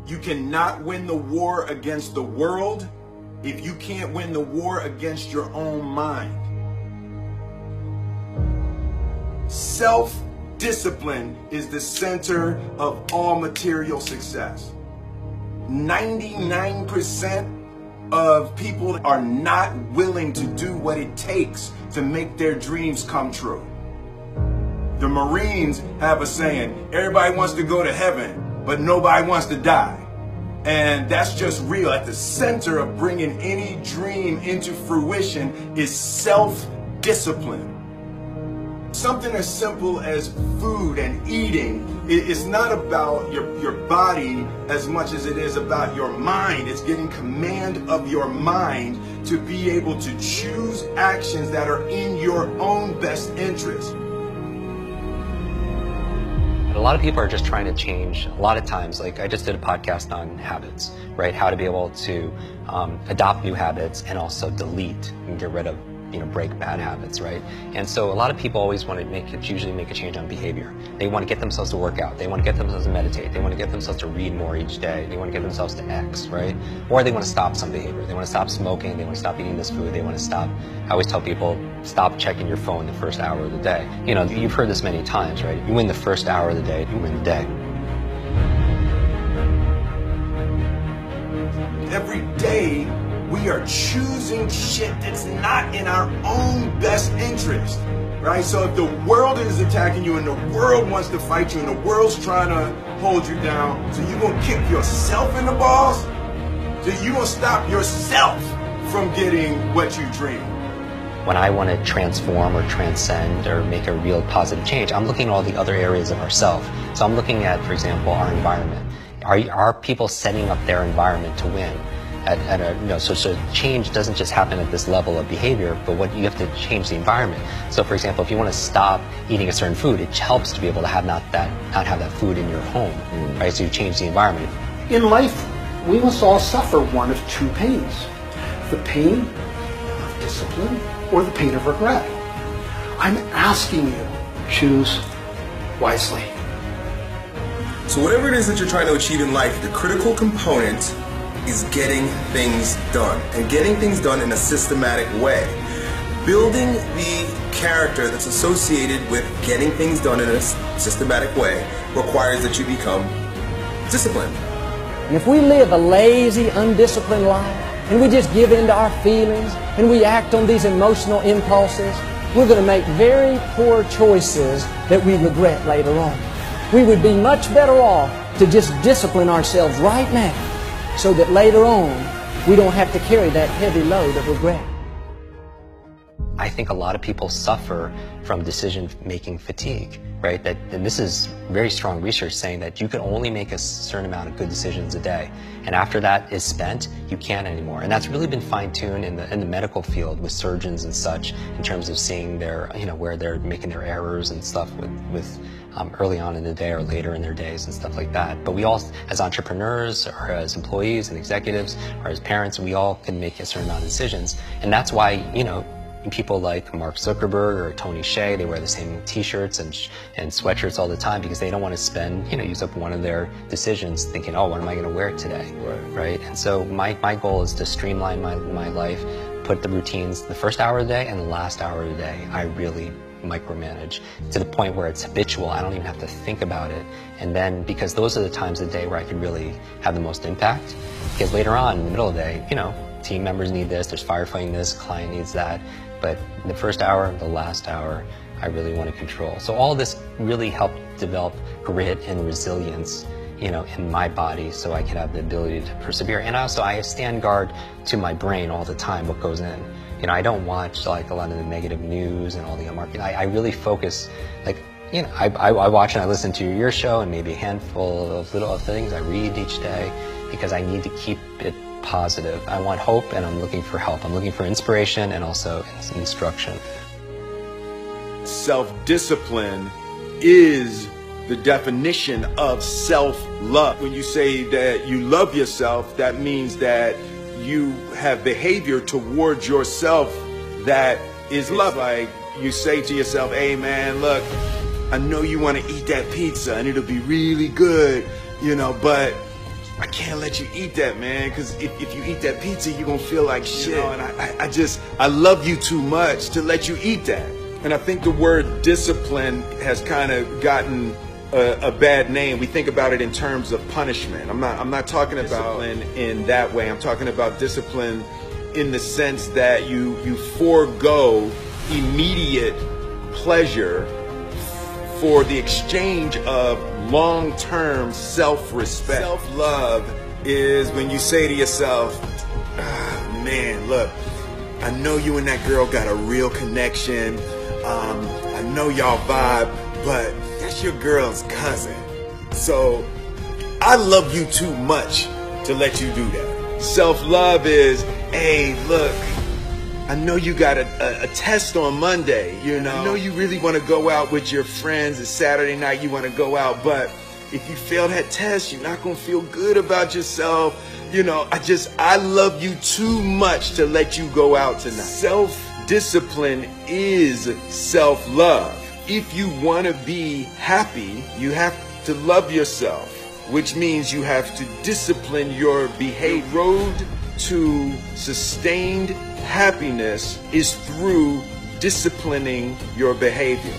You cannot win the war against the world if you can't win the war against your own mind. Self-discipline is the center of all material success. 99% of people are not willing to do what it takes to make their dreams come true. The Marines have a saying, everybody wants to go to heaven, but nobody wants to die. And that's just real. At the center of bringing any dream into fruition is self-discipline. Something as simple as food and eating is not about your body as much as it is about your mind. It's getting command of your mind to be able to choose actions that are in your own best interest. A lot of people are just trying to change. A lot of times, like I just did a podcast on habits, right? How to be able to adopt new habits and also delete and get rid of, break bad habits, right? And so a lot of people always want to usually make a change on behavior. They want to get themselves to work out. They want to get themselves to meditate. They want to get themselves to read more each day. They want to get themselves to X, right? Or they want to stop some behavior. They want to stop smoking. They want to stop eating this food. They want to stop. I always tell people, stop checking your phone the first hour of the day. You've heard this many times, right? You win the first hour of the day, you win the day. Every day, we are choosing shit that's not in our own best interest, right? So if the world is attacking you and the world wants to fight you and the world's trying to hold you down, so you're gonna kick yourself in the balls? So you're gonna stop yourself from getting what you dream? When I want to transform or transcend or make a real positive change, I'm looking at all the other areas of ourself. So I'm looking at, for example, our environment. Are people setting up their environment to win? So change doesn't just happen at this level of behavior, but what you have to change the environment. So for example, if you want to stop eating a certain food, it helps to be able to have not have that food in your home, right? So you change the environment. In life, we must all suffer one of two pains: the pain of discipline or the pain of regret. I'm asking you, choose wisely. So whatever it is that you're trying to achieve in life, the critical component is getting things done, and getting things done in a systematic way. Building the character that's associated with getting things done in a systematic way requires that you become disciplined. And if we live a lazy, undisciplined life, and we just give in to our feelings, and we act on these emotional impulses, we're going to make very poor choices that we regret later on. We would be much better off to just discipline ourselves right now, so that later on, we don't have to carry that heavy load of regret. I think a lot of people suffer from decision-making fatigue, right? And this is very strong research saying that you can only make a certain amount of good decisions a day. And after that is spent, you can't anymore. And that's really been fine-tuned in the medical field with surgeons and such, in terms of seeing their, where they're making their errors and stuff with early on in the day or later in their days and stuff like that. But we all, as entrepreneurs or as employees and executives or as parents, we all can make a certain amount of decisions. And that's why, people like Mark Zuckerberg or Tony Hsieh, they wear the same t-shirts and sweatshirts all the time because they don't want to spend, use up one of their decisions thinking, oh, what am I going to wear today? Right? And so my goal is to streamline my life, put the routines the first hour of the day and the last hour of the day. I really micromanage to the point where it's habitual. I don't even have to think about it. And then, because those are the times of the day where I can really have the most impact, because later on in the middle of the day, team members need this, there's firefighting this, client needs that. But the first hour, the last hour, I really want to control. So all this really helped develop grit and resilience, in my body, so I can have the ability to persevere. And also, I stand guard to my brain all the time, what goes in. I don't watch like a lot of the negative news and all the marketing. I really focus, I watch and I listen to your show and maybe a handful of little things I read each day, because I need to keep it positive. I want hope and I'm looking for help. I'm looking for inspiration and also instruction. Self-discipline is the definition of self-love. When you say that you love yourself, that means that you have behavior towards yourself that is love. Like you say to yourself, hey man, look, I know you want to eat that pizza and it'll be really good, but I can't let you eat that, man, because if you eat that pizza, you're gonna feel like shit. You know, and I love you too much to let you eat that. And I think the word discipline has kind of gotten a bad name. We think about it in terms of punishment. I'm not talking about discipline in that way. I'm talking about discipline in the sense that you forego immediate pleasure for the exchange of long-term self-respect. Self-love is when you say to yourself, man, look, I know you and that girl got a real connection. I know y'all vibe, but that's your girl's cousin. So I love you too much to let you do that. Self-love is, hey, look, I know you got a test on Monday, you know. I know you really want to go out with your friends. It's Saturday night, you want to go out, but if you fail that test, you're not going to feel good about yourself. You know, I love you too much to let you go out tonight. Self-discipline is self-love. If you want to be happy, you have to love yourself, which means you have to discipline your behavior. The road to sustained happiness is through disciplining your behavior.